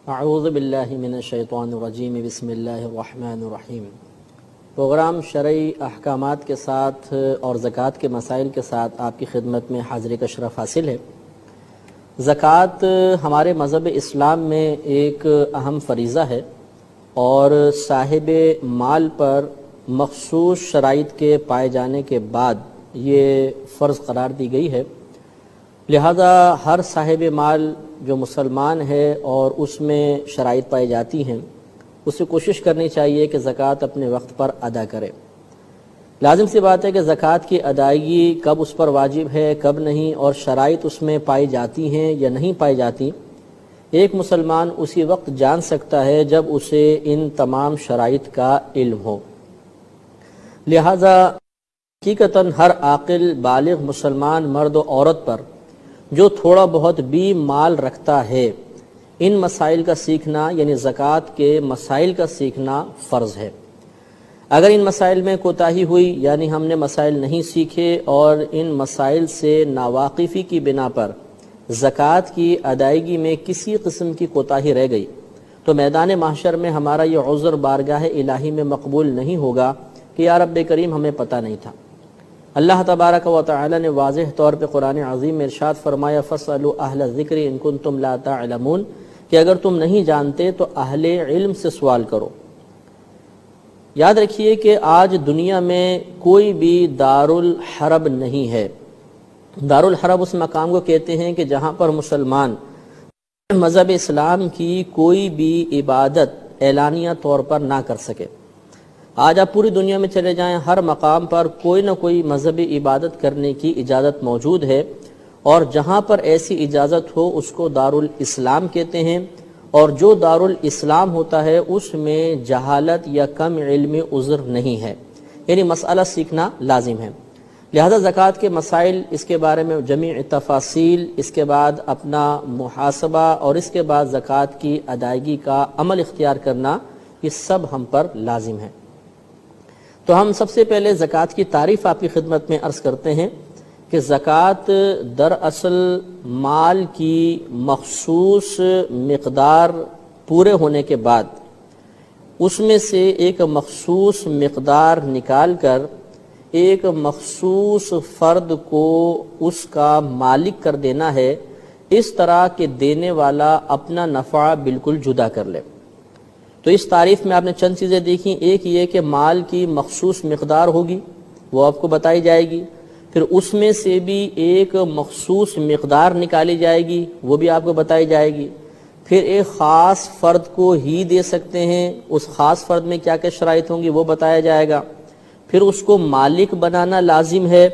اعوذ باللہ من الشیطان الرجیم بسم اللہ الرحمن الرحیم۔ پروگرام شرعی احکامات کے ساتھ اور زکوٰۃ کے مسائل کے ساتھ آپ کی خدمت میں حاضری کا شرف حاصل ہے۔ زکوٰۃ ہمارے مذہب اسلام میں ایک اہم فریضہ ہے اور صاحب مال پر مخصوص شرائط کے پائے جانے کے بعد یہ فرض قرار دی گئی ہے، لہذا ہر صاحب مال جو مسلمان ہے اور اس میں شرائط پائی جاتی ہیں اسے کوشش کرنی چاہیے کہ زکوٰۃ اپنے وقت پر ادا کرے۔ لازم سی بات ہے کہ زکوٰۃ کی ادائیگی کب اس پر واجب ہے کب نہیں، اور شرائط اس میں پائی جاتی ہیں یا نہیں پائی جاتی، ایک مسلمان اسی وقت جان سکتا ہے جب اسے ان تمام شرائط کا علم ہو۔ لہذا حقیقتاً ہر عاقل بالغ مسلمان مرد و عورت پر جو تھوڑا بہت بھی مال رکھتا ہے، ان مسائل کا سیکھنا یعنی زکوٰۃ کے مسائل کا سیکھنا فرض ہے۔ اگر ان مسائل میں کوتاہی ہوئی یعنی ہم نے مسائل نہیں سیکھے اور ان مسائل سے ناواقفی کی بنا پر زکوٰۃ کی ادائیگی میں کسی قسم کی کوتاہی رہ گئی تو میدان محشر میں ہمارا یہ عذر بارگاہ الہی میں مقبول نہیں ہوگا کہ یا رب کریم ہمیں پتہ نہیں تھا۔ اللہ تبارک و تعالی نے واضح طور پہ قرآن عظیم میں ارشاد فرمایا فَاسْأَلُوا أَهْلَ الذِّكْرِ إِن كُنتُمْ لَا تَعْلَمُونَ کہ اگر تم نہیں جانتے تو اہل علم سے سوال کرو۔ یاد رکھیے کہ آج دنیا میں کوئی بھی دارالحرب نہیں ہے۔ دارالحرب اس مقام کو کہتے ہیں کہ جہاں پر مسلمان مذہب اسلام کی کوئی بھی عبادت اعلانیہ طور پر نہ کر سکے۔ آج آپ پوری دنیا میں چلے جائیں، ہر مقام پر کوئی نہ کوئی مذہبی عبادت کرنے کی اجازت موجود ہے، اور جہاں پر ایسی اجازت ہو اس کو دارالاسلام کہتے ہیں، اور جو دارالاسلام ہوتا ہے اس میں جہالت یا کم علمی عذر نہیں ہے، یعنی مسئلہ سیکھنا لازم ہے۔ لہذا زکوٰۃ کے مسائل، اس کے بارے میں جمیع تفاصیل، اس کے بعد اپنا محاسبہ اور اس کے بعد زکوٰۃ کی ادائیگی کا عمل اختیار کرنا، یہ سب ہم پر لازم ہے۔ تو ہم سب سے پہلے زکوٰۃ کی تعریف آپ کی خدمت میں عرض کرتے ہیں کہ زکوٰۃ دراصل مال کی مخصوص مقدار پورے ہونے کے بعد اس میں سے ایک مخصوص مقدار نکال کر ایک مخصوص فرد کو اس کا مالک کر دینا ہے، اس طرح کہ دینے والا اپنا نفع بالکل جدا کر لے۔ تو اس تعریف میں آپ نے چند چیزیں دیکھیں، ایک یہ کہ مال کی مخصوص مقدار ہوگی، وہ آپ کو بتائی جائے گی، پھر اس میں سے بھی ایک مخصوص مقدار نکالی جائے گی، وہ بھی آپ کو بتائی جائے گی، پھر ایک خاص فرد کو ہی دے سکتے ہیں، اس خاص فرد میں کیا کیا شرائط ہوں گی وہ بتایا جائے گا، پھر اس کو مالک بنانا لازم ہے،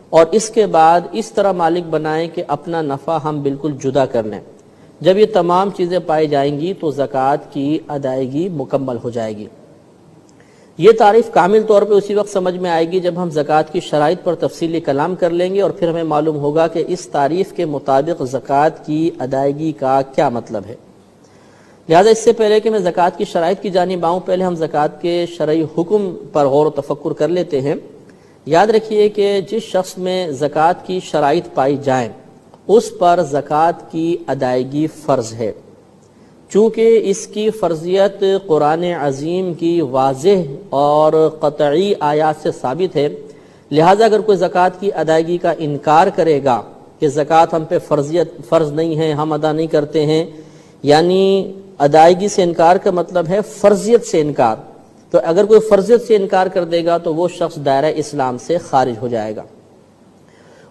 اور اس کے بعد اس طرح مالک بنائیں کہ اپنا نفع ہم بالکل جدا کر لیں۔ جب یہ تمام چیزیں پائی جائیں گی تو زکوٰۃ کی ادائیگی مکمل ہو جائے گی۔ یہ تعریف کامل طور پہ اسی وقت سمجھ میں آئے گی جب ہم زکوٰۃ کی شرائط پر تفصیلی کلام کر لیں گے، اور پھر ہمیں معلوم ہوگا کہ اس تعریف کے مطابق زکوٰۃ کی ادائیگی کا کیا مطلب ہے۔ لہذا اس سے پہلے کہ میں زکوٰۃ کی شرائط کی جانب آؤں، پہلے ہم زکوٰۃ کے شرعی حکم پر غور و تفکر کر لیتے ہیں۔ یاد رکھیے کہ جس شخص میں زکوٰۃ کی شرائط پائی جائیں اس پر زکوٰۃ کی ادائیگی فرض ہے، چونکہ اس کی فرضیت قرآن عظیم کی واضح اور قطعی آیات سے ثابت ہے۔ لہذا اگر کوئی زکوٰۃ کی ادائیگی کا انکار کرے گا کہ زکوٰۃ ہم پہ فرض نہیں ہے، ہم ادا نہیں کرتے ہیں، یعنی ادائیگی سے انکار کا مطلب ہے فرضیت سے انکار، تو اگر کوئی فرضیت سے انکار کر دے گا تو وہ شخص دائرہ اسلام سے خارج ہو جائے گا۔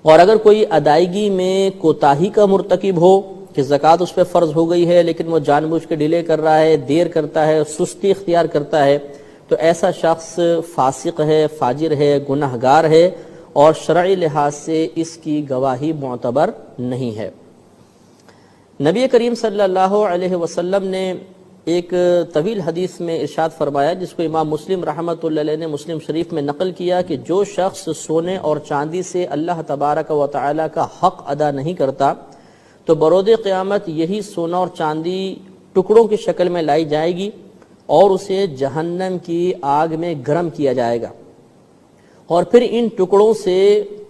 اور اگر کوئی ادائیگی میں کوتاہی کا مرتکب ہو کہ زکوٰۃ اس پہ فرض ہو گئی ہے لیکن وہ جان بوجھ کے ڈیلے کر رہا ہے، دیر کرتا ہے، سستی اختیار کرتا ہے، تو ایسا شخص فاسق ہے، فاجر ہے، گناہگار ہے، اور شرعی لحاظ سے اس کی گواہی معتبر نہیں ہے۔ نبی کریم صلی اللہ علیہ وسلم نے ایک طویل حدیث میں ارشاد فرمایا، جس کو امام مسلم رحمۃ اللہ علیہ نے مسلم شریف میں نقل کیا، کہ جو شخص سونے اور چاندی سے اللہ تبارک و تعالی کا حق ادا نہیں کرتا تو برود قیامت یہی سونا اور چاندی ٹکڑوں کی شکل میں لائی جائے گی اور اسے جہنم کی آگ میں گرم کیا جائے گا، اور پھر ان ٹکڑوں سے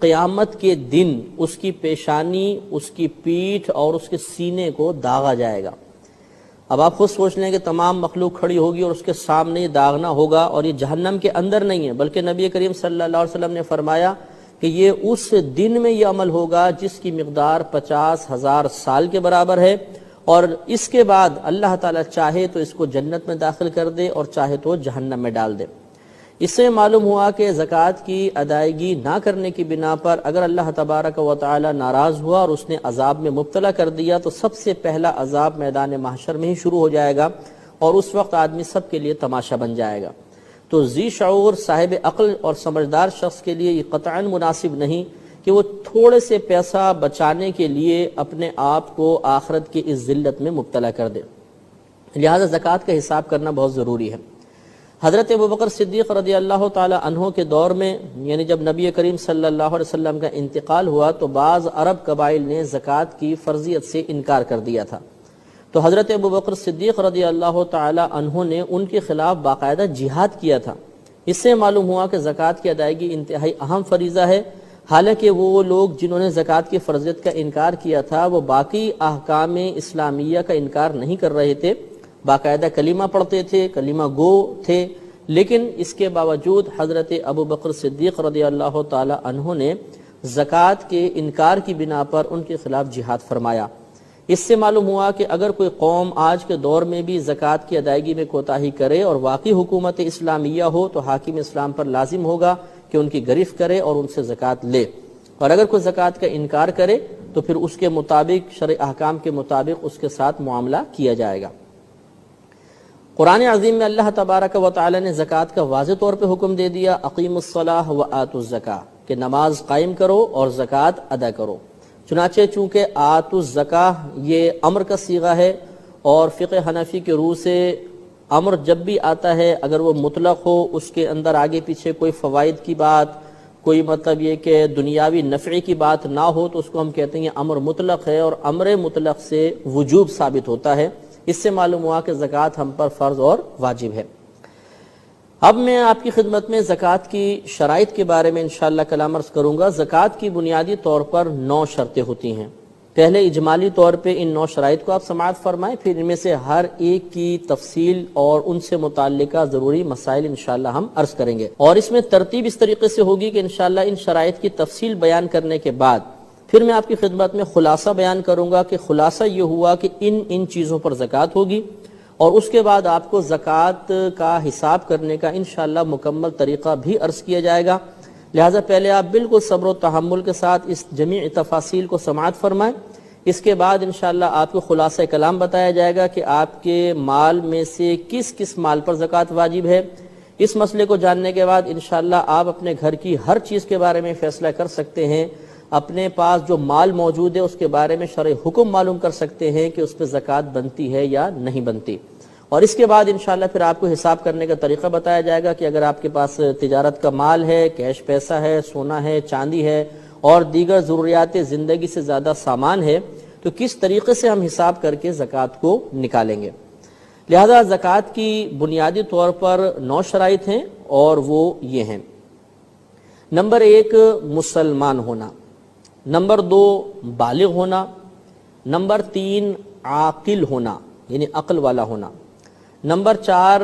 قیامت کے دن اس کی پیشانی، اس کی پیٹھ اور اس کے سینے کو داغا جائے گا۔ اب آپ خود سوچ لیں کہ تمام مخلوق کھڑی ہوگی اور اس کے سامنے یہ داغنا ہوگا، اور یہ جہنم کے اندر نہیں ہے بلکہ نبی کریم صلی اللہ علیہ وسلم نے فرمایا کہ یہ اس دن میں یہ عمل ہوگا جس کی مقدار 50,000 سال کے برابر ہے، اور اس کے بعد اللہ تعالیٰ چاہے تو اس کو جنت میں داخل کر دے اور چاہے تو جہنم میں ڈال دے۔ اس سے معلوم ہوا کہ زکوٰۃ کی ادائیگی نہ کرنے کی بنا پر اگر اللہ تبارک و تعالی ناراض ہوا اور اس نے عذاب میں مبتلا کر دیا تو سب سے پہلا عذاب میدان محشر میں ہی شروع ہو جائے گا، اور اس وقت آدمی سب کے لیے تماشا بن جائے گا۔ تو ذی شعور صاحب عقل اور سمجھدار شخص کے لیے یہ قطعاً مناسب نہیں کہ وہ تھوڑے سے پیسہ بچانے کے لیے اپنے آپ کو آخرت کی اس ذلت میں مبتلا کر دے، لہذا زکوٰۃ کا حساب کرنا بہت ضروری ہے۔ حضرت ابوبکر صدیق رضی اللہ تعالی عنہ کے دور میں، یعنی جب نبی کریم صلی اللہ علیہ وسلم کا انتقال ہوا تو بعض عرب قبائل نے زکوٰۃ کی فرضیت سے انکار کر دیا تھا، تو حضرت ابوبکر صدیق رضی اللہ تعالی عنہ نے ان کے خلاف باقاعدہ جہاد کیا تھا۔ اس سے معلوم ہوا کہ زکوٰۃ کی ادائیگی انتہائی اہم فریضہ ہے، حالانکہ وہ لوگ جنہوں نے زکوٰۃ کی فرضیت کا انکار کیا تھا وہ باقی احکام اسلامیہ کا انکار نہیں کر رہے تھے، باقاعدہ کلمہ پڑھتے تھے، کلمہ گو تھے، لیکن اس کے باوجود حضرت ابوبکر صدیق رضی اللہ تعالی عنہ نے زکوٰۃ کے انکار کی بنا پر ان کے خلاف جہاد فرمایا۔ اس سے معلوم ہوا کہ اگر کوئی قوم آج کے دور میں بھی زکوٰۃ کی ادائیگی میں کوتاہی کرے اور واقعی حکومت اسلامیہ ہو تو حاکم اسلام پر لازم ہوگا کہ ان کی گرفت کرے اور ان سے زکوٰۃ لے، اور اگر کوئی زکوٰۃ کا انکار کرے تو پھر اس کے مطابق شرع احکام کے مطابق اس کے ساتھ معاملہ کیا جائے گا۔ قرآن عظیم میں اللہ تبارک و تعالی نے زکوٰۃ کا واضح طور پہ حکم دے دیا، اقیموا الصلاۃ وآتوا الزکاۃ، کہ نماز قائم کرو اور زکوٰۃ ادا کرو۔ چنانچہ چونکہ آتوا الزکاۃ یہ امر کا صیغہ ہے، اور فقہ حنفی کے روح سے امر جب بھی آتا ہے اگر وہ مطلق ہو، اس کے اندر آگے پیچھے کوئی فوائد کی بات، کوئی مطلب یہ کہ دنیاوی نفع کی بات نہ ہو تو اس کو ہم کہتے ہیں امر مطلق ہے، اور امر مطلق سے وجوب ثابت ہوتا ہے۔ اس سے معلوم ہوا کہ زکوٰۃ ہم پر فرض اور واجب ہے۔ اب میں آپ کی خدمت میں زکوٰۃ کی شرائط کے بارے میں انشاءاللہ کلام عرض کروں گا۔ زکوٰۃ کی بنیادی طور پر 9 شرطیں ہوتی ہیں۔ پہلے اجمالی طور پہ ان 9 شرائط کو آپ سماعت فرمائیں، پھر ان میں سے ہر ایک کی تفصیل اور ان سے متعلقہ ضروری مسائل انشاءاللہ ہم عرض کریں گے، اور اس میں ترتیب اس طریقے سے ہوگی کہ انشاءاللہ ان شرائط کی تفصیل بیان کرنے کے بعد پھر میں آپ کی خدمت میں خلاصہ بیان کروں گا کہ خلاصہ یہ ہوا کہ ان چیزوں پر زکوٰۃ ہوگی، اور اس کے بعد آپ کو زکوٰۃ کا حساب کرنے کا انشاءاللہ مکمل طریقہ بھی عرض کیا جائے گا۔ لہٰذا پہلے آپ بالکل صبر و تحمل کے ساتھ اس جمیع تفاصیل کو سماعت فرمائیں، اس کے بعد انشاءاللہ آپ کو خلاصہ کلام بتایا جائے گا کہ آپ کے مال میں سے کس کس مال پر زکوٰۃ واجب ہے۔ اس مسئلے کو جاننے کے بعد انشاءاللہ آپ اپنے گھر کی ہر چیز کے بارے میں فیصلہ کر سکتے ہیں، اپنے پاس جو مال موجود ہے اس کے بارے میں شرعی حکم معلوم کر سکتے ہیں کہ اس پہ زکوٰۃ بنتی ہے یا نہیں بنتی، اور اس کے بعد انشاءاللہ پھر آپ کو حساب کرنے کا طریقہ بتایا جائے گا کہ اگر آپ کے پاس تجارت کا مال ہے، کیش پیسہ ہے، سونا ہے، چاندی ہے اور دیگر ضروریات زندگی سے زیادہ سامان ہے تو کس طریقے سے ہم حساب کر کے زکوٰۃ کو نکالیں گے۔ لہذا زکوٰۃ کی بنیادی طور پر 9 شرائط ہیں، اور وہ یہ ہیں: نمبر 1 مسلمان ہونا، نمبر 2 بالغ ہونا، نمبر 3 عاقل ہونا یعنی عقل والا ہونا، نمبر 4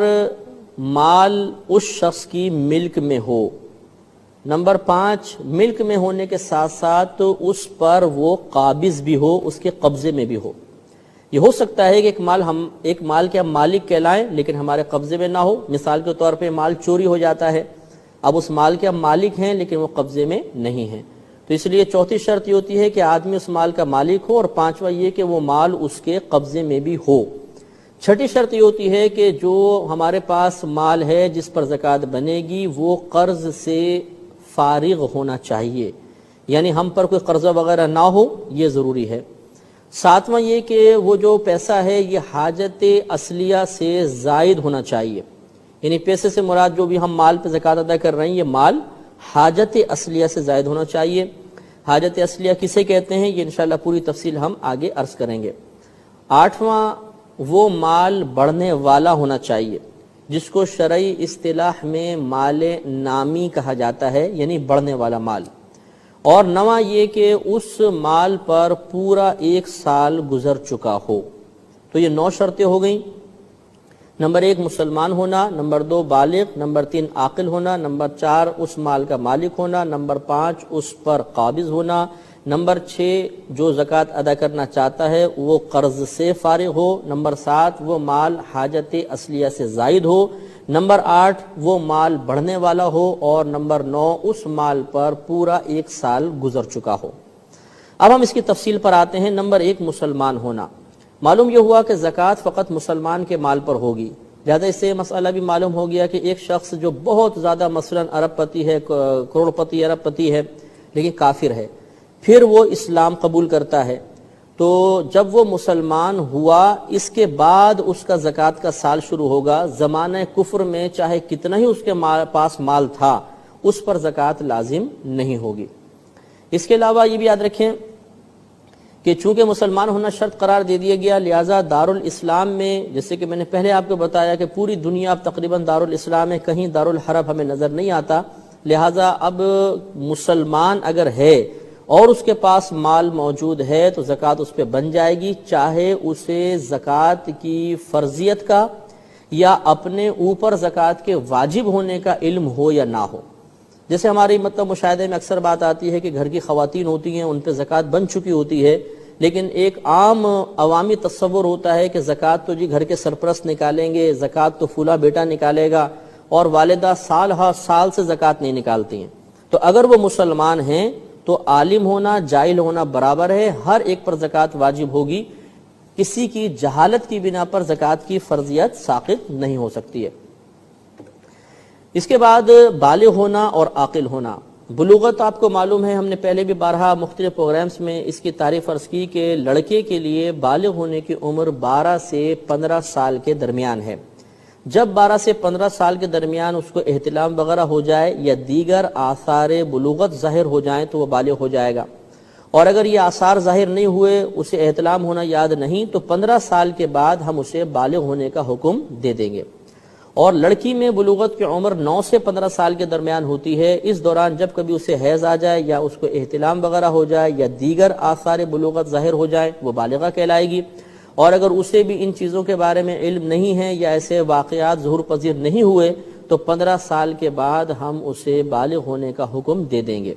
مال اس شخص کی ملک میں ہو، نمبر 5 ملک میں ہونے کے ساتھ ساتھ اس پر وہ قابض بھی ہو، اس کے قبضے میں بھی ہو۔ یہ ہو سکتا ہے کہ ایک مال کے ہم مالک کہلائیں لیکن ہمارے قبضے میں نہ ہو، مثال کے طور پہ مال چوری ہو جاتا ہے، اب اس مال کے ہم مالک ہیں لیکن وہ قبضے میں نہیں ہیں، تو اس لیے چوتھی شرط یہ ہوتی ہے کہ آدمی اس مال کا مالک ہو، اور 5واں یہ کہ وہ مال اس کے قبضے میں بھی ہو۔ چھٹی شرط یہ ہوتی ہے کہ جو ہمارے پاس مال ہے جس پر زکوٰۃ بنے گی وہ قرض سے فارغ ہونا چاہیے، یعنی ہم پر کوئی قرضہ وغیرہ نہ ہو، یہ ضروری ہے۔ 7واں یہ کہ وہ جو پیسہ ہے یہ حاجت اصلیہ سے زائد ہونا چاہیے، یعنی پیسے سے مراد جو بھی ہم مال پہ زکوٰۃ ادا کر رہے ہیں یہ مال حاجت اصلیہ سے زائد ہونا چاہیے۔ حاجت اصلیہ کسے کہتے ہیں یہ انشاءاللہ پوری تفصیل ہم آگے عرض کریں گے۔ 8واں وہ مال بڑھنے والا ہونا چاہیے جس کو شرعی اصطلاح میں مال نامی کہا جاتا ہے، یعنی بڑھنے والا مال۔ اور 9واں یہ کہ اس مال پر پورا 1 سال گزر چکا ہو، تو یہ 9 شرطیں ہو گئیں. نمبر 1 مسلمان ہونا، نمبر 2 بالغ، نمبر 3 عاقل ہونا، نمبر 4 اس مال کا مالک ہونا، نمبر 5 اس پر قابض ہونا، نمبر 6 جو زکوٰۃ ادا کرنا چاہتا ہے وہ قرض سے فارغ ہو، نمبر 7 وہ مال حاجت اصلیہ سے زائد ہو، نمبر 8 وہ مال بڑھنے والا ہو، اور نمبر 9 اس مال پر پورا 1 سال گزر چکا ہو. اب ہم اس کی تفصیل پر آتے ہیں. نمبر 1 مسلمان ہونا. معلوم یہ ہوا کہ زکوٰۃ فقط مسلمان کے مال پر ہوگی، لہذا اس سے یہ مسئلہ بھی معلوم ہو گیا کہ ایک شخص جو بہت زیادہ مثلا ارب پتی ہے، کروڑ پتی ارب پتی ہے لیکن کافر ہے، پھر وہ اسلام قبول کرتا ہے، تو جب وہ مسلمان ہوا اس کے بعد اس کا زکوٰۃ کا سال شروع ہوگا. زمانہ کفر میں چاہے کتنا ہی اس کے پاس مال تھا اس پر زکوٰۃ لازم نہیں ہوگی. اس کے علاوہ یہ بھی یاد رکھیں کہ چونکہ مسلمان ہونا شرط قرار دے دیا گیا، لہٰذا دارالاسلام میں، جیسے کہ میں نے پہلے آپ کو بتایا کہ پوری دنیا اب تقریباً دارالاسلام ہے، کہیں دارالحرب ہمیں نظر نہیں آتا، لہٰذا اب مسلمان اگر ہے اور اس کے پاس مال موجود ہے تو زکوٰۃ اس پہ بن جائے گی، چاہے اسے زکوٰۃ کی فرضیت کا یا اپنے اوپر زکوٰۃ کے واجب ہونے کا علم ہو یا نہ ہو. جیسے ہماری مشاہدے میں اکثر بات آتی ہے کہ گھر کی خواتین ہوتی ہیں، ان پہ زکوٰۃ بن چکی ہوتی ہے، لیکن ایک عام عوامی تصور ہوتا ہے کہ زکوٰۃ تو جی گھر کے سرپرست نکالیں گے، زکوٰۃ تو فلاں بیٹا نکالے گا، اور والدہ سال ہر سال سے زکوٰۃ نہیں نکالتی ہیں. تو اگر وہ مسلمان ہیں تو عالم ہونا جاہل ہونا برابر ہے، ہر ایک پر زکوٰۃ واجب ہوگی، کسی کی جہالت کی بنا پر زکوٰۃ کی فرضیت ساقط نہیں ہو سکتی ہے. اس کے بعد بالغ ہونا اور عاقل ہونا. بلوغت آپ کو معلوم ہے، ہم نے پہلے بھی بارہا مختلف پروگرامز میں اس کی تعریف عرض کی کہ لڑکے کے لیے بالغ ہونے کی عمر 12 سے 15 سال کے درمیان ہے. جب 12 سے 15 سال کے درمیان اس کو احتلام وغیرہ ہو جائے یا دیگر آثار بلوغت ظاہر ہو جائیں تو وہ بالغ ہو جائے گا، اور اگر یہ آثار ظاہر نہیں ہوئے، اسے احتلام ہونا یاد نہیں، تو 15 سال کے بعد ہم اسے بالغ ہونے کا حکم دے دیں گے. اور لڑکی میں بلوغت کی عمر 9 سے 15 سال کے درمیان ہوتی ہے. اس دوران جب کبھی اسے حیض آ جائے یا اس کو احتلام وغیرہ ہو جائے یا دیگر آثار بلوغت ظاہر ہو جائے وہ بالغہ کہلائے گی. اور اگر اسے بھی ان چیزوں کے بارے میں علم نہیں ہے یا ایسے واقعات ظہور پذیر نہیں ہوئے تو 15 سال کے بعد ہم اسے بالغ ہونے کا حکم دے دیں گے.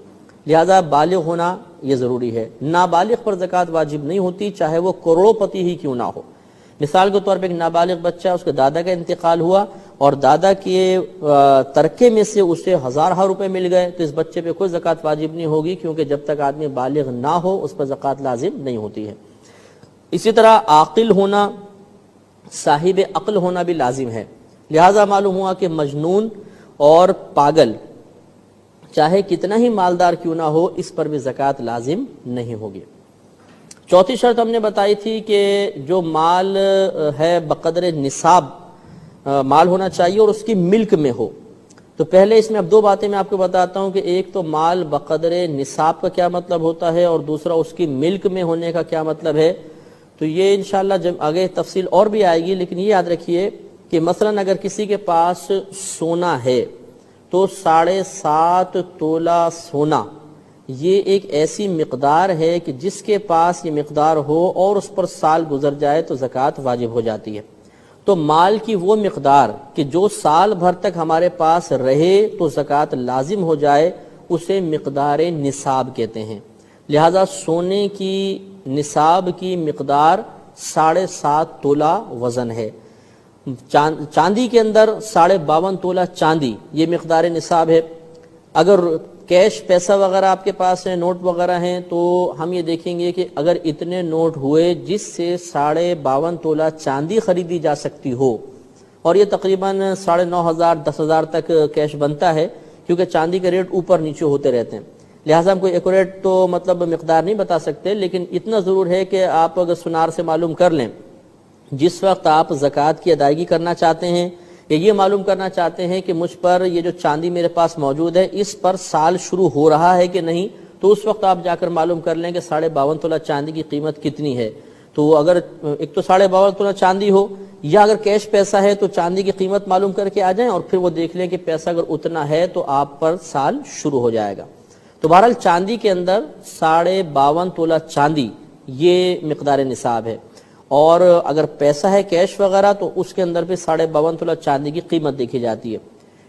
لہذا بالغ ہونا یہ ضروری ہے. نابالغ پر زکوٰۃ واجب نہیں ہوتی، چاہے وہ کروڑوں پتی ہی کیوں نہ ہو. مثال کے طور پہ ایک نابالغ بچہ، اس کے دادا کا انتقال ہوا اور دادا کے ترکے میں سے اسے ہزارہ روپے مل گئے، تو اس بچے پہ کوئی زکوٰۃ واجب نہیں ہوگی، کیونکہ جب تک آدمی بالغ نہ ہو اس پر زکوٰۃ لازم نہیں ہوتی ہے. اسی طرح عاقل ہونا، صاحب عقل ہونا بھی لازم ہے. لہذا معلوم ہوا کہ مجنون اور پاگل چاہے کتنا ہی مالدار کیوں نہ ہو اس پر بھی زکوٰۃ لازم نہیں ہوگی. چوتھی شرط ہم نے بتائی تھی کہ جو مال ہے بقدر نصاب مال ہونا چاہیے اور اس کی ملک میں ہو. تو پہلے اس میں اب 2 باتیں میں آپ کو بتاتا ہوں کہ ایک تو مال بقدر نصاب کا کیا مطلب ہوتا ہے اور دوسرا اس کی ملک میں ہونے کا کیا مطلب ہے. تو یہ انشاءاللہ جب آگے تفصیل اور بھی آئے گی، لیکن یہ یاد رکھیے کہ مثلا اگر کسی کے پاس سونا ہے تو 7.5 تولہ سونا یہ ایک ایسی مقدار ہے کہ جس کے پاس یہ مقدار ہو اور اس پر سال گزر جائے تو زکوٰۃ واجب ہو جاتی ہے. تو مال کی وہ مقدار کہ جو سال بھر تک ہمارے پاس رہے تو زکوٰۃ لازم ہو جائے، اسے مقدار نصاب کہتے ہیں. لہذا سونے کی نصاب کی مقدار 7.5 تولہ وزن ہے. چاندی کے اندر 52.5 تولہ چاندی یہ مقدار نصاب ہے. اگر کیش پیسہ وغیرہ آپ کے پاس ہے، نوٹ وغیرہ ہیں، تو ہم یہ دیکھیں گے کہ اگر اتنے نوٹ ہوئے جس سے 52.5 تولہ چاندی خریدی جا سکتی ہو، اور یہ تقریباً 9,500 10,000 تک کیش بنتا ہے، کیونکہ چاندی کے ریٹ اوپر نیچے ہوتے رہتے ہیں، لہٰذا ہم کوئی ایکوریٹ تو مقدار نہیں بتا سکتے، لیکن اتنا ضرور ہے کہ آپ اگر سنار سے معلوم کر لیں جس وقت آپ زکوٰۃ کی ادائیگی کرنا چاہتے ہیں یا یہ معلوم کرنا چاہتے ہیں کہ مجھ پر یہ جو چاندی میرے پاس موجود ہے اس پر سال شروع ہو رہا ہے کہ نہیں، تو اس وقت آپ جا کر معلوم کر لیں کہ 52.5 تولہ چاندی کی قیمت کتنی ہے. تو اگر ایک تو 52.5 تولہ چاندی ہو یا اگر کیش پیسہ ہے تو چاندی کی قیمت معلوم کر کے آ جائیں اور پھر وہ دیکھ لیں کہ پیسہ اگر اتنا ہے تو آپ پر سال شروع ہو جائے گا. تو بہرحال چاندی کے اندر 52.5 تولہ چاندی یہ مقدار نصاب ہے. اور اگر پیسہ ہے کیش وغیرہ تو اس کے اندر بھی 52.5 تولہ چاندی کی قیمت دیکھی جاتی ہے۔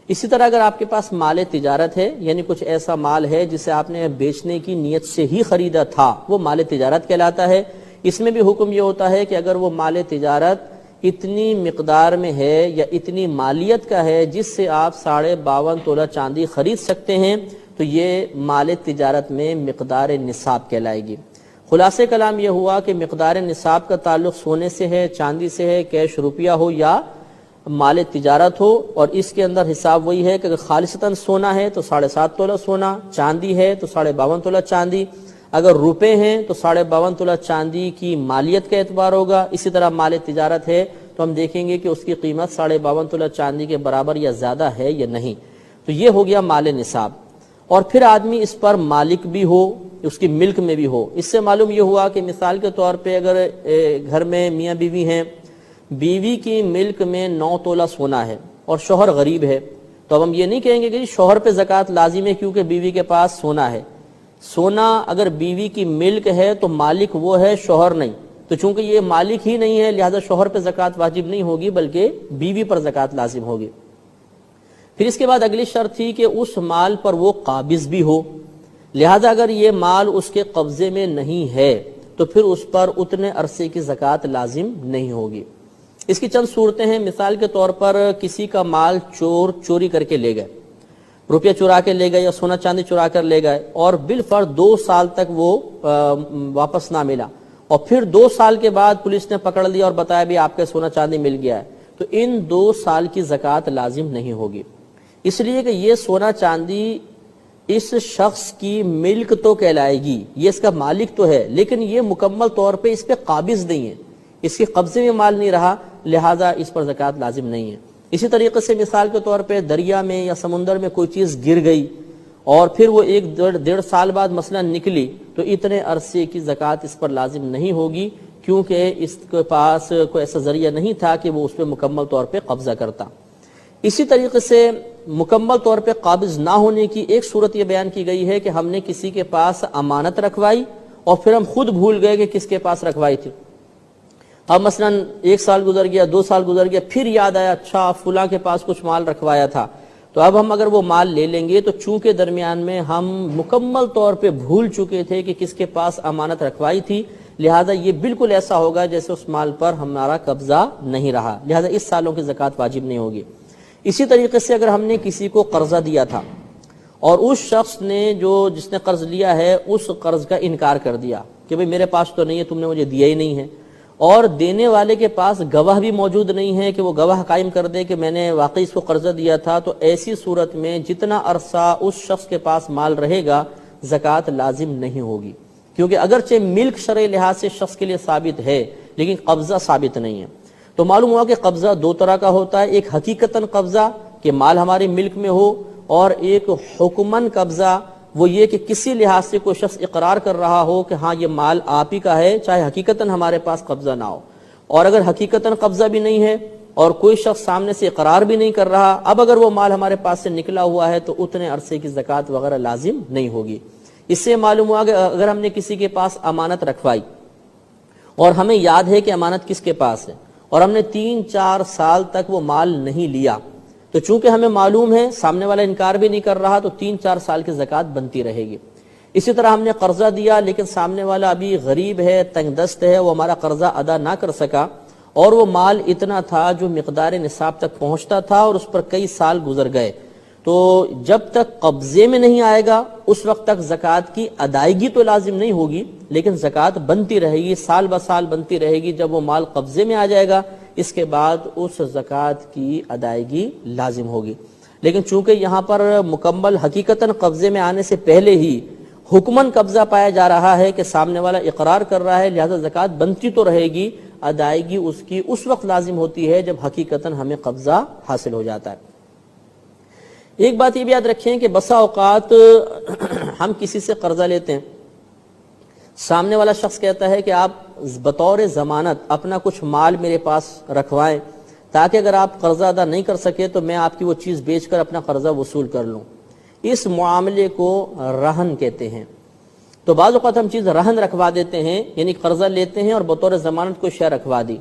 اسی طرح اگر آپ کے پاس مال تجارت ہے، یعنی کچھ ایسا مال ہے جسے آپ نے بیچنے کی نیت سے ہی خریدا تھا، وہ مال تجارت کہلاتا ہے۔ اس میں بھی حکم یہ ہوتا ہے کہ اگر وہ مال تجارت اتنی مقدار میں ہے یا اتنی مالیت کا ہے جس سے آپ 52.5 تولہ چاندی خرید سکتے ہیں تو یہ مال تجارت میں مقدار نصاب کہلائے گی۔ خلاصہ کلام یہ ہوا کہ مقدار نصاب کا تعلق سونے سے ہے، چاندی سے ہے، کیش روپیہ ہو یا مال تجارت ہو، اور اس کے اندر حساب وہی ہے کہ اگر خالصتاً سونا ہے تو 7.5 تولہ سونا، چاندی ہے تو 52.5 تولہ چاندی، اگر روپے ہیں تو 52.5 تولہ چاندی کی مالیت کا اعتبار ہوگا۔ اسی طرح مال تجارت ہے تو ہم دیکھیں گے کہ اس کی قیمت 52.5 تولہ چاندی کے برابر یا زیادہ ہے یا نہیں۔ تو یہ ہو گیا مال نصاب، اور پھر آدمی اس پر مالک بھی ہو، اس کی ملک میں بھی ہو۔ اس سے معلوم یہ ہوا کہ مثال کے طور پہ اگر گھر میں میاں بیوی ہیں، بیوی کی ملک میں 9 تولہ سونا ہے اور شوہر غریب ہے، تو اب ہم یہ نہیں کہیں گے کہ شوہر پہ زکوٰۃ لازم ہے کیونکہ بیوی کے پاس سونا ہے۔ سونا اگر بیوی کی ملک ہے تو مالک وہ ہے، شوہر نہیں، تو چونکہ یہ مالک ہی نہیں ہے لہذا شوہر پہ زکوٰۃ واجب نہیں ہوگی بلکہ بیوی پر زکوٰۃ لازم ہوگی۔ پھر اس کے بعد اگلی شرط تھی کہ اس مال پر وہ قابض بھی ہو، لہذا اگر یہ مال اس کے قبضے میں نہیں ہے تو پھر اس پر اتنے عرصے کی زکوٰۃ لازم نہیں ہوگی۔ اس کی چند صورتیں ہیں، مثال کے طور پر کسی کا مال چور چوری کر کے لے گئے، روپیہ چرا کے لے گئے یا سونا چاندی چرا کر لے گئے، اور بالفرض 2 سال تک وہ واپس نہ ملا، اور پھر 2 سال کے بعد پولیس نے پکڑ لیا اور بتایا بھی آپ کا سونا چاندی مل گیا ہے، تو ان 2 سال کی زکوٰۃ لازم نہیں ہوگی، اس لیے کہ یہ سونا چاندی اس شخص کی ملک تو کہلائے گی، یہ اس کا مالک تو ہے، لیکن یہ مکمل طور پہ اس پہ قابض نہیں ہے، اس کے قبضے میں مال نہیں رہا، لہذا اس پر زکوٰۃ لازم نہیں ہے۔ اسی طریقے سے مثال کے طور پہ دریا میں یا سمندر میں کوئی چیز گر گئی اور پھر وہ 1-1.5 سال بعد مثلا نکلی، تو اتنے عرصے کی زکوٰۃ اس پر لازم نہیں ہوگی کیونکہ اس کے پاس کوئی ایسا ذریعہ نہیں تھا کہ وہ اس پہ مکمل طور پہ قبضہ کرتا۔ اسی طریقے سے مکمل طور پہ قابض نہ ہونے کی ایک صورت یہ بیان کی گئی ہے کہ ہم نے کسی کے پاس امانت رکھوائی اور پھر ہم خود بھول گئے کہ کس کے پاس رکھوائی تھی۔ اب مثلا 1 سال گزر گیا، 2 سال گزر گیا، پھر یاد آیا اچھا فلاں کے پاس کچھ مال رکھوایا تھا، تو اب ہم اگر وہ مال لے لیں گے تو چونکہ درمیان میں ہم مکمل طور پہ بھول چکے تھے کہ کس کے پاس امانت رکھوائی تھی، لہذا یہ بالکل ایسا ہوگا جیسے اس مال پر ہمارا قبضہ نہیں رہا، لہذا اس سالوں کی زکوٰۃ واجب نہیں ہوگی۔ اسی طریقے سے اگر ہم نے کسی کو قرضہ دیا تھا اور اس شخص نے جس نے قرض لیا ہے اس قرض کا انکار کر دیا کہ بھئی میرے پاس تو نہیں ہے، تم نے مجھے دیا ہی نہیں ہے، اور دینے والے کے پاس گواہ بھی موجود نہیں ہے کہ وہ گواہ قائم کر دے کہ میں نے واقعی اس کو قرضہ دیا تھا، تو ایسی صورت میں جتنا عرصہ اس شخص کے پاس مال رہے گا زکوٰۃ لازم نہیں ہوگی، کیونکہ اگرچہ ملک شرعی لحاظ سے شخص کے لیے ثابت ہے لیکن قبضہ ثابت نہیں ہے۔ تو معلوم ہوا کہ قبضہ 2 طرح کا ہوتا ہے، ایک حقیقتاً قبضہ کہ مال ہمارے ملک میں ہو، اور ایک حکماً قبضہ، وہ یہ کہ کسی لحاظ سے کوئی شخص اقرار کر رہا ہو کہ ہاں یہ مال آپ ہی کا ہے چاہے حقیقتاً ہمارے پاس قبضہ نہ ہو، اور اگر حقیقتاً قبضہ بھی نہیں ہے اور کوئی شخص سامنے سے اقرار بھی نہیں کر رہا، اب اگر وہ مال ہمارے پاس سے نکلا ہوا ہے تو اتنے عرصے کی زکوٰۃ وغیرہ لازم نہیں ہوگی۔ اس سے معلوم ہوا کہ اگر ہم نے کسی کے پاس امانت رکھوائی اور ہمیں یاد ہے کہ امانت کس کے پاس ہے اور ہم نے 3-4 سال تک وہ مال نہیں لیا، تو چونکہ ہمیں معلوم ہے سامنے والا انکار بھی نہیں کر رہا تو 3-4 سال کی زکوٰۃ بنتی رہے گی۔ اسی طرح ہم نے قرضہ دیا لیکن سامنے والا ابھی غریب ہے، تنگ دست ہے، وہ ہمارا قرضہ ادا نہ کر سکا، اور وہ مال اتنا تھا جو مقدار نصاب تک پہنچتا تھا اور اس پر کئی سال گزر گئے، تو جب تک قبضے میں نہیں آئے گا اس وقت تک زکوٰۃ کی ادائیگی تو لازم نہیں ہوگی لیکن زکوٰۃ بنتی رہے گی، سال بہ سال بنتی رہے گی۔ جب وہ مال قبضے میں آ جائے گا اس کے بعد اس زکوٰۃ کی ادائیگی لازم ہوگی، لیکن چونکہ یہاں پر مکمل حقیقتاً قبضے میں آنے سے پہلے ہی حکماً قبضہ پایا جا رہا ہے کہ سامنے والا اقرار کر رہا ہے، لہذا زکوٰۃ بنتی تو رہے گی، ادائیگی اس کی اس وقت لازم ہوتی ہے جب حقیقتاً ہمیں قبضہ حاصل ہو جاتا ہے۔ ایک بات یہ بھی یاد رکھیں کہ بسا اوقات ہم کسی سے قرضہ لیتے ہیں، سامنے والا شخص کہتا ہے کہ آپ بطور ضمانت اپنا کچھ مال میرے پاس رکھوائیں تاکہ اگر آپ قرضہ ادا نہیں کر سکے تو میں آپ کی وہ چیز بیچ کر اپنا قرضہ وصول کر لوں۔ اس معاملے کو رہن کہتے ہیں۔ تو بعض اوقات ہم چیز رہن رکھوا دیتے ہیں، یعنی قرضہ لیتے ہیں اور بطور ضمانت کو شے رکھوا دی.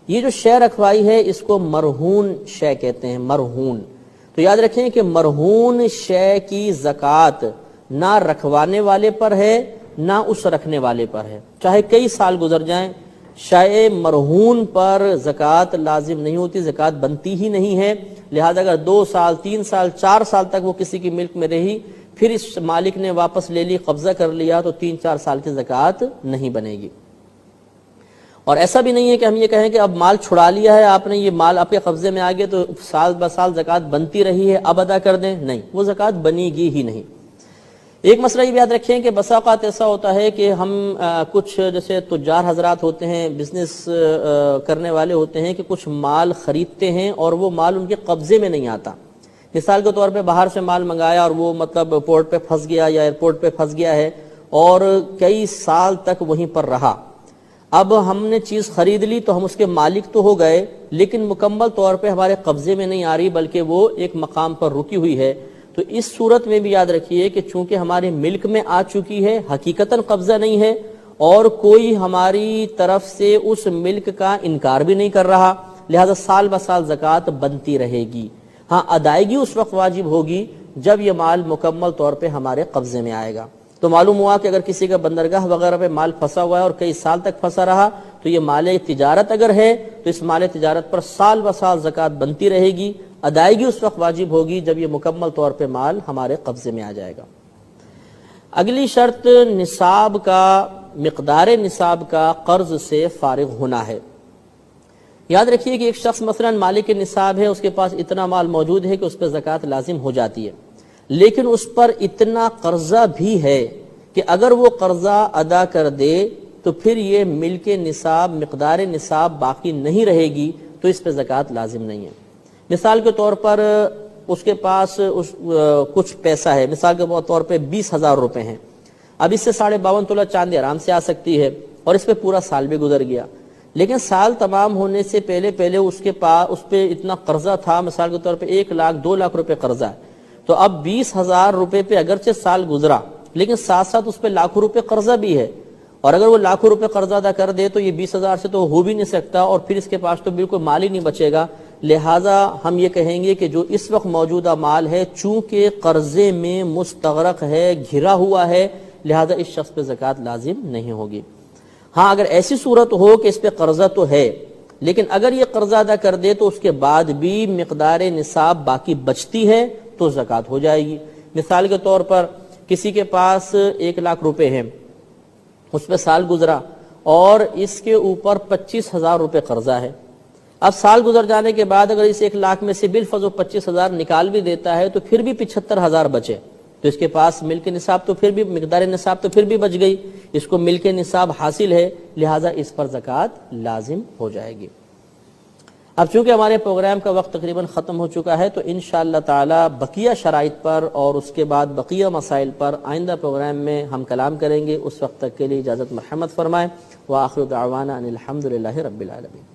یہ جو شے رکھوائی ہے اس کو مرہون شے کہتے ہیں، مرہون. تو یاد رکھیں کہ مرہون شے کی زکوٰۃ نہ رکھوانے والے پر ہے نہ اس رکھنے والے پر ہے، چاہے کئی سال گزر جائیں. شے مرہون پر زکوٰۃ لازم نہیں ہوتی، زکوٰۃ بنتی ہی نہیں ہے. لہذا اگر 2 سال 3 سال 4 سال تک وہ کسی کی ملک میں رہی، پھر اس مالک نے واپس لے لی، قبضہ کر لیا، تو 3-4 سال کی زکوٰۃ نہیں بنے گی. اور ایسا بھی نہیں ہے کہ ہم یہ کہیں کہ اب مال چھڑا لیا ہے آپ نے، یہ مال آپ کے قبضے میں آ گیا تو سال بسال زکوٰۃ بنتی رہی ہے، اب ادا کر دیں. نہیں، وہ زکوٰۃ بنے گی ہی نہیں. ایک مسئلہ یہ بھی یاد رکھیں کہ بسا اوقات ایسا ہوتا ہے کہ ہم کچھ جیسے تجار حضرات ہوتے ہیں، بزنس کرنے والے ہوتے ہیں، کہ کچھ مال خریدتے ہیں اور وہ مال ان کے قبضے میں نہیں آتا. مثال کے طور پہ باہر سے مال منگایا اور وہ مطلب پورٹ پہ پھنس گیا یا ایئرپورٹ پہ پھنس گیا ہے اور کئی سال تک وہیں پر رہا. اب ہم نے چیز خرید لی تو ہم اس کے مالک تو ہو گئے، لیکن مکمل طور پہ ہمارے قبضے میں نہیں آ رہی، بلکہ وہ ایک مقام پر رکی ہوئی ہے. تو اس صورت میں بھی یاد رکھیے کہ چونکہ ہمارے ملک میں آ چکی ہے، حقیقتاً قبضہ نہیں ہے اور کوئی ہماری طرف سے اس ملک کا انکار بھی نہیں کر رہا، لہذا سال بسال زکوٰۃ بنتی رہے گی. ہاں، ادائیگی اس وقت واجب ہوگی جب یہ مال مکمل طور پہ ہمارے قبضے میں آئے گا. تو معلوم ہوا کہ اگر کسی کا بندرگاہ وغیرہ پہ مال پھنسا ہوا ہے اور کئی سال تک پھنسا رہا، تو یہ مال تجارت اگر ہے تو اس مال تجارت پر سال بسال زکوٰۃ بنتی رہے گی. ادائیگی اس وقت واجب ہوگی جب یہ مکمل طور پہ مال ہمارے قبضے میں آ جائے گا. اگلی شرط نصاب کا، مقدار نصاب کا قرض سے فارغ ہونا ہے. یاد رکھیے کہ ایک شخص مثلا مالک نصاب ہے، اس کے پاس اتنا مال موجود ہے کہ اس پہ زکوٰۃ لازم ہو جاتی ہے، لیکن اس پر اتنا قرضہ بھی ہے کہ اگر وہ قرضہ ادا کر دے تو پھر یہ ملک نصاب، مقدار نصاب باقی نہیں رہے گی، تو اس پہ زکوٰۃ لازم نہیں ہے. مثال کے طور پر اس کے پاس کچھ پیسہ ہے، مثال کے طور پہ 20,000 روپے ہیں. اب اس سے 52.5 تولہ چاندی آرام سے آ سکتی ہے اور اس پہ پورا سال بھی گزر گیا، لیکن سال تمام ہونے سے پہلے اس کے پاس اس پہ اتنا قرضہ تھا، مثال کے طور پہ 1 لاکھ 2 لاکھ روپے قرضہ ہے. تو اب 20,000 روپے پہ اگرچہ سال گزرا، لیکن ساتھ ساتھ اس پہ لاکھوں روپے قرضہ بھی ہے، اور اگر وہ لاکھوں روپے قرضہ ادا کر دے تو یہ 20,000 سے تو ہو بھی نہیں سکتا، اور پھر اس کے پاس تو بالکل مال ہی نہیں بچے گا. لہٰذا ہم یہ کہیں گے کہ جو اس وقت موجودہ مال ہے چونکہ قرضے میں مستغرق ہے، گھرا ہوا ہے، لہٰذا اس شخص پہ زکوٰۃ لازم نہیں ہوگی. ہاں، اگر ایسی صورت ہو کہ اس پہ قرضہ تو ہے، لیکن اگر یہ قرضہ ادا کر دے تو اس کے بعد بھی مقدار نصاب باقی بچتی ہے تو زکوٰۃ ہو جائے گی. مثال کے طور پر کسی کے پاس 1 لاکھ روپے ہیں، اس پہ سال گزرا اور اس کے اوپر 25,000 روپے قرضہ ہے. اب سال گزر جانے کے بعد اگر اس 1 لاکھ میں سے بالفضل 25,000 نکال بھی دیتا ہے تو پھر بھی 75,000 بچے، تو اس کے پاس ملک نصاب تو پھر بھی، مقدار نصاب تو پھر بھی بچ گئی، اس کو ملک نصاب حاصل ہے، لہٰذا اس پر زکوٰۃ لازم ہو جائے گی. اب چونکہ ہمارے پروگرام کا وقت تقریباً ختم ہو چکا ہے، تو انشاءاللہ تعالی بقیہ شرائط پر اور اس کے بعد بقیہ مسائل پر آئندہ پروگرام میں ہم کلام کریں گے. اس وقت تک کے لیے اجازت مرحمت فرمائیں. وآخر دعوانا ان الحمدللہ رب العالمین.